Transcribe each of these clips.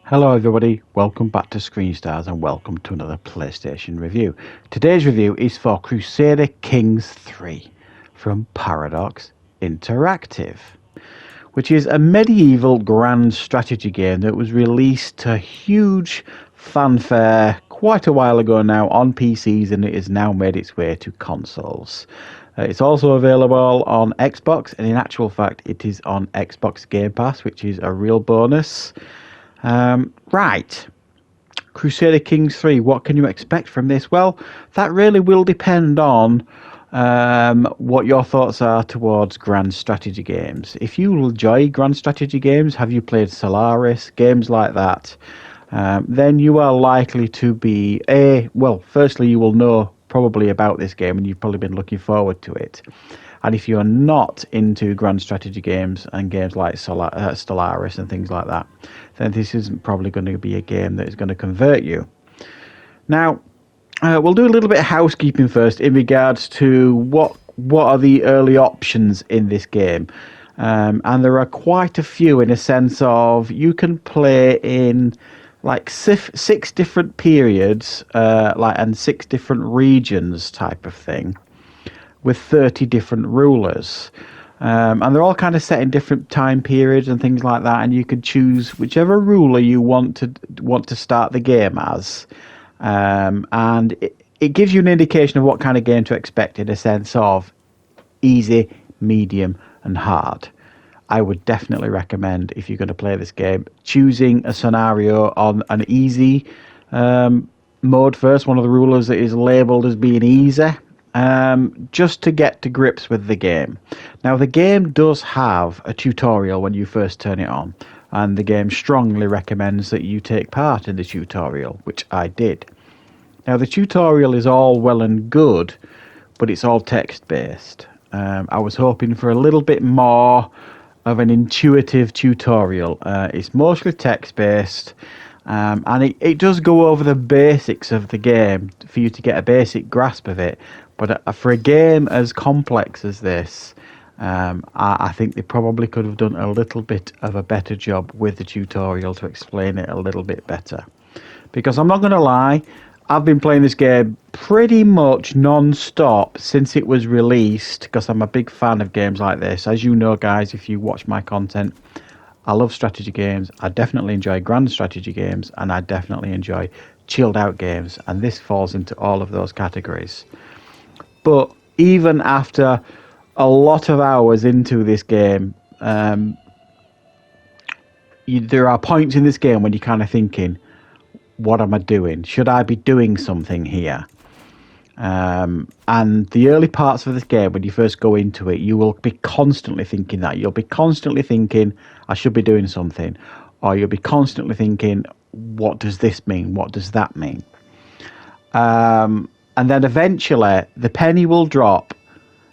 Hello everybody, welcome back to Screenstars and welcome to another PlayStation review. Today's review is for Crusader Kings 3 from Paradox Interactive, which is a medieval grand strategy game that was released to huge fanfare quite a while ago now on PCs, and it has now made its way to consoles. It's also available on Xbox, and in actual fact it is on Xbox Game Pass, which is a real bonus. Right, Crusader Kings 3, what can you expect from this? Well, that really will depend on what your thoughts are towards grand strategy games. If you enjoy grand strategy games, have you played Solaris, games like that, then you are likely to be, well, firstly, you will know probably about this game and you've probably been looking forward to it. And if you're not into grand strategy games and games like Stellaris and things like that, then this isn't probably going to be a game that is going to convert you. Now, we'll do a little bit of housekeeping first in regards to what are the early options in this game. And there are quite a few, in a sense of you can play in like six different periods, and 6 different regions type of thing, with 30 different rulers. And they're all kind of set in different time periods and things like that, and you could choose whichever ruler you want to start the game as. And it gives you an indication of what kind of game to expect, in a sense of easy, medium, and hard. I would definitely recommend, if you're going to play this game, choosing a scenario on an easy mode first, one of the rulers that is labelled as being easy. Just to get to grips with the game. Now, the game does have a tutorial when you first turn it on, and the game strongly recommends that you take part in the tutorial, which I did. Now, the tutorial is all well and good, but it's all text-based. I was hoping for a little bit more of an intuitive tutorial. It's mostly text-based, and it does go over the basics of the game for you to get a basic grasp of it. But for a game as complex as this, I think they probably could have done a little bit of a better job with the tutorial to explain it a little bit better. Because I'm not going to lie, I've been playing this game pretty much non-stop since it was released, because I'm a big fan of games like this. As you know, guys, if you watch my content, I love strategy games. I definitely enjoy grand strategy games, and I definitely enjoy chilled out games, and this falls into all of those categories. But even after a lot of hours into this game, there are points in this game when you're kind of thinking, what am I doing? Should I be doing something here? And the early parts of this game, when you first go into it, you will be constantly thinking that. You'll be constantly thinking, I should be doing something. Or you'll be constantly thinking, what does this mean? What does that mean? And then eventually, the penny will drop,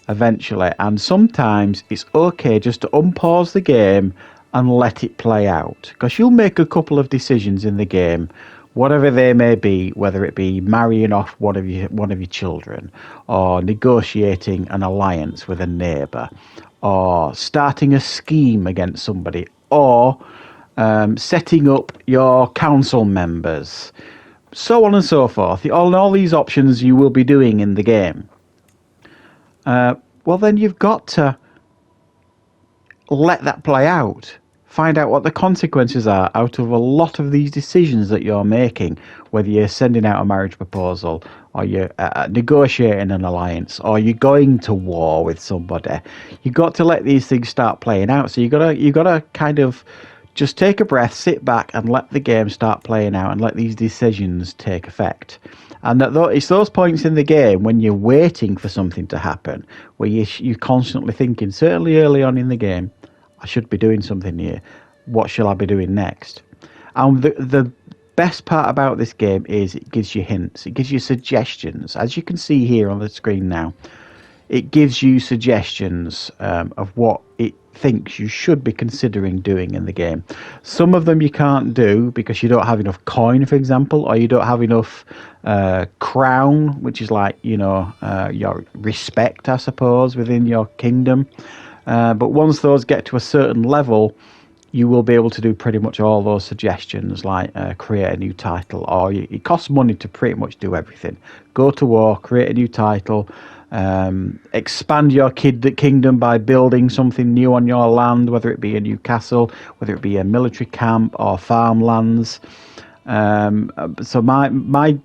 eventually. And sometimes it's okay just to unpause the game and let it play out. Because you'll make a couple of decisions in the game, whatever they may be, whether it be marrying off one of your children, or negotiating an alliance with a neighbour, or starting a scheme against somebody, or setting up your council members, so on and so forth. All these options you will be doing in the game. Well, then you've got to let that play out. Find out what the consequences are out of a lot of these decisions that you're making, whether you're sending out a marriage proposal, or you're negotiating an alliance, or you're going to war with somebody. You've got to let these things start playing out. So you gotta kind of just take a breath, sit back, and let the game start playing out, and let these decisions take effect. And it's those points in the game when you're waiting for something to happen, where you're constantly thinking, certainly early on in the game, I should be doing something here. What shall I be doing next? And the best part about this game is it gives you hints. It gives you suggestions. As you can see here on the screen now, it gives you suggestions of what it thinks you should be considering doing in the game. Some of them you can't do because you don't have enough coin, for example, or you don't have enough crown, which is like, your respect, I suppose, within your kingdom. But once those get to a certain level, you will be able to do pretty much all those suggestions, like create a new title, or it costs money to pretty much do everything. Go to war, create a new title, expand your kingdom by building something new on your land, whether it be a new castle, whether it be a military camp or farmlands. So my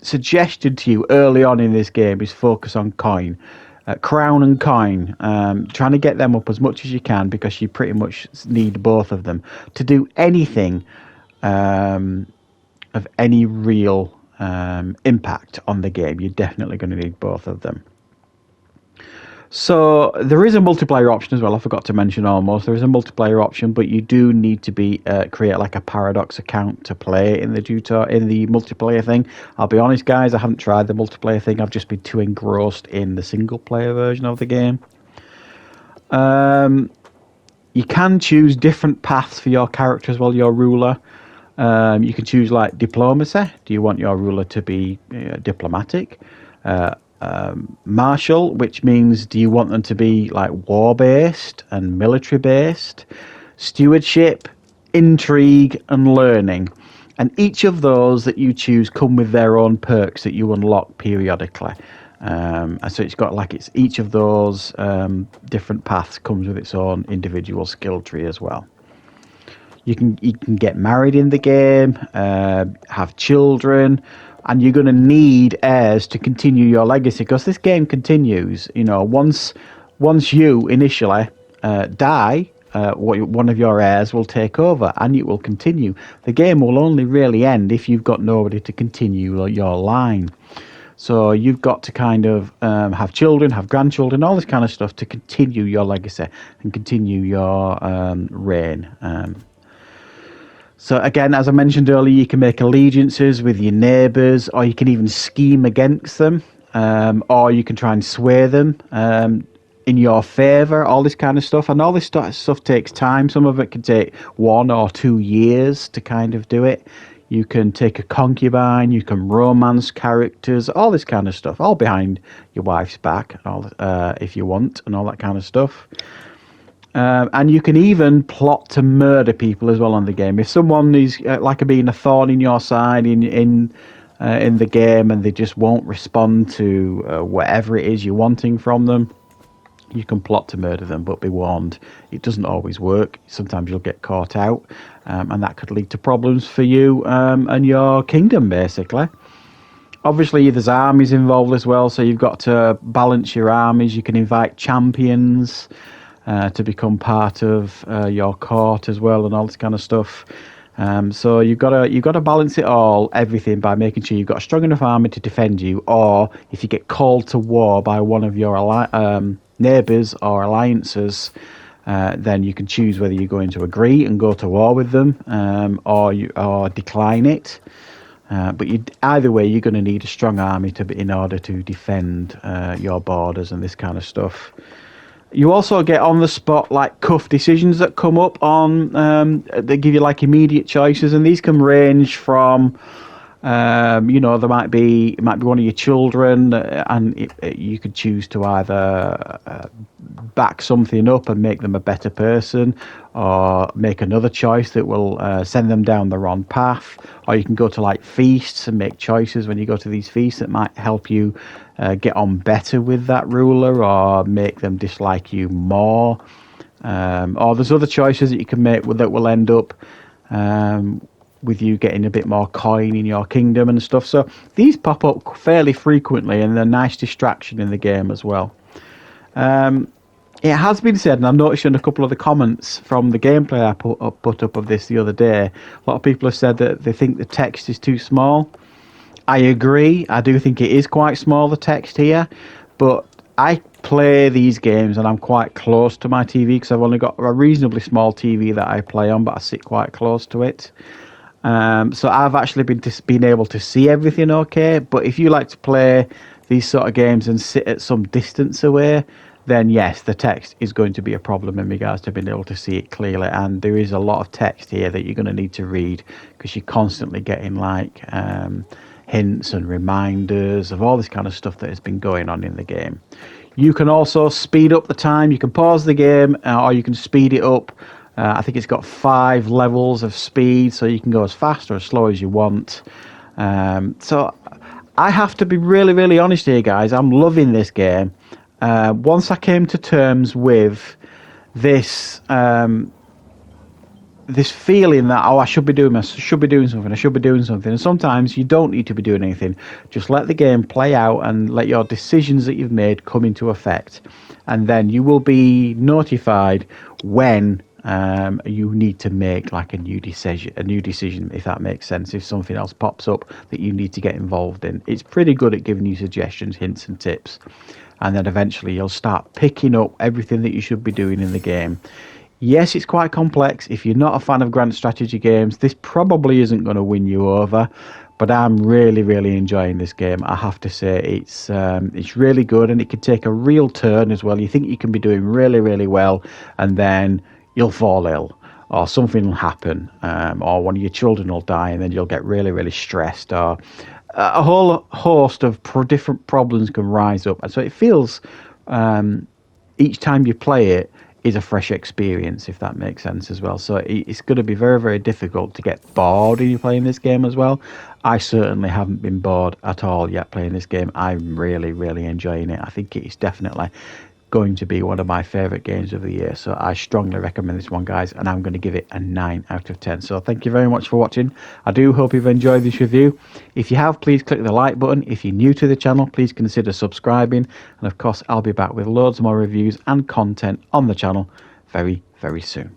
suggestion to you early on in this game is focus on coin. Crown and coin, trying to get them up as much as you can, because you pretty much need both of them to do anything of any real impact on the game. You're definitely going to need both of them. So there is a multiplayer option as well. I forgot to mention almost. There is a multiplayer option, but you do need to be create like a Paradox account to play in the multiplayer thing. I'll be honest, guys, I haven't tried the multiplayer thing. I've just been too engrossed in the single player version of the game. You can choose different paths for your character as well, your ruler. You can choose like diplomacy. Do you want your ruler to be diplomatic? Martial, which means do you want them to be like war-based and military-based? Stewardship, intrigue, and learning. And each of those that you choose come with their own perks that you unlock periodically. And so it's got like each of those different paths comes with its own individual skill tree as well. You can get married in the game, have children, and you're going to need heirs to continue your legacy, because this game continues. You know, once you initially die, one of your heirs will take over, and it will continue. The game will only really end if you've got nobody to continue your line. So you've got to kind of have children, have grandchildren, all this kind of stuff to continue your legacy and continue your reign. So again, as I mentioned earlier, you can make allegiances with your neighbours, or you can even scheme against them, or you can try and sway them in your favour, all this kind of stuff. And all this stuff takes time. Some of it can take 1 or 2 years to kind of do it. You can take a concubine, you can romance characters, all this kind of stuff, all behind your wife's back, if you want, and all that kind of stuff. And you can even plot to murder people as well on the game. If someone is like being a thorn in your side in the game, and they just won't respond to whatever it is you're wanting from them, you can plot to murder them. But be warned, it doesn't always work. Sometimes you'll get caught out, and that could lead to problems for you and your kingdom, basically. Obviously, there's armies involved as well, so you've got to balance your armies. You can invite champions to become part of your court as well, and all this kind of stuff. So you've got to balance it all, everything, by making sure you've got a strong enough army to defend you, or if you get called to war by one of your neighbours or alliances, then you can choose whether you're going to agree and go to war with them, or decline it. But either way, you're going to need a strong army in order to defend your borders and this kind of stuff. You also get on the spot like cuff decisions that come up on. They give you like immediate choices, and these can range from, there might be one of your children, and you could choose to either back something up and make them a better person, or make another choice that will send them down the wrong path. Or you can go to like feasts and make choices when you go to these feasts that might help you get on better with that ruler, or make them dislike you more. Or there's other choices that you can make that will end up with you getting a bit more coin in your kingdom and stuff. So these pop up fairly frequently, and they're a nice distraction in the game as well. It has been said, and I've noticed in a couple of the comments from the gameplay I put up of this the other day, a lot of people have said that they think the text is too small. I agree. I do think it is quite small, the text here, but I play these games and I'm quite close to my TV, because I've only got a reasonably small TV that I play on, but I sit quite close to it. So I've actually been able to see everything okay. But if you like to play these sort of games and sit at some distance away, then yes, the text is going to be a problem in regards to being able to see it clearly. And there is a lot of text here that you're going to need to read, because you're constantly getting like hints and reminders of all this kind of stuff that has been going on in the game. You can also speed up the time. You can pause the game, or you can speed it up I think it's got 5 levels of speed, so you can go as fast or as slow as you want. So I have to be really, really honest here, guys. I'm loving this game. Once I came to terms with this this feeling that, oh, I should be doing something, and sometimes you don't need to be doing anything. Just let the game play out and let your decisions that you've made come into effect, and then you will be notified when you need to make like a new decision, if that makes sense. If something else pops up that you need to get involved in, it's pretty good at giving you suggestions, hints and tips, and then eventually you'll start picking up everything that you should be doing in the game. Yes, it's quite complex. If you're not a fan of grand strategy games, this probably isn't going to win you over. But I'm really, really enjoying this game. I have to say, it's really good, and it can take a real turn as well. You think you can be doing really, really well, and then you'll fall ill, or something will happen, or one of your children will die, and then you'll get really, really stressed, or a whole host of different problems can rise up. And so it feels, each time you play it, is a fresh experience, if that makes sense as well. So it's going to be very, very difficult to get bored when you're playing this game as well. I certainly haven't been bored at all yet playing this game. I'm really, really enjoying it. I think it's definitely going to be one of my favourite games of the year. So I strongly recommend this one, guys, and I'm going to give it a 9 out of 10. So thank you very much for watching. I do hope you've enjoyed this review. If you have, please click the like button. If you're new to the channel, please consider subscribing. And of course, I'll be back with loads more reviews and content on the channel very, very soon.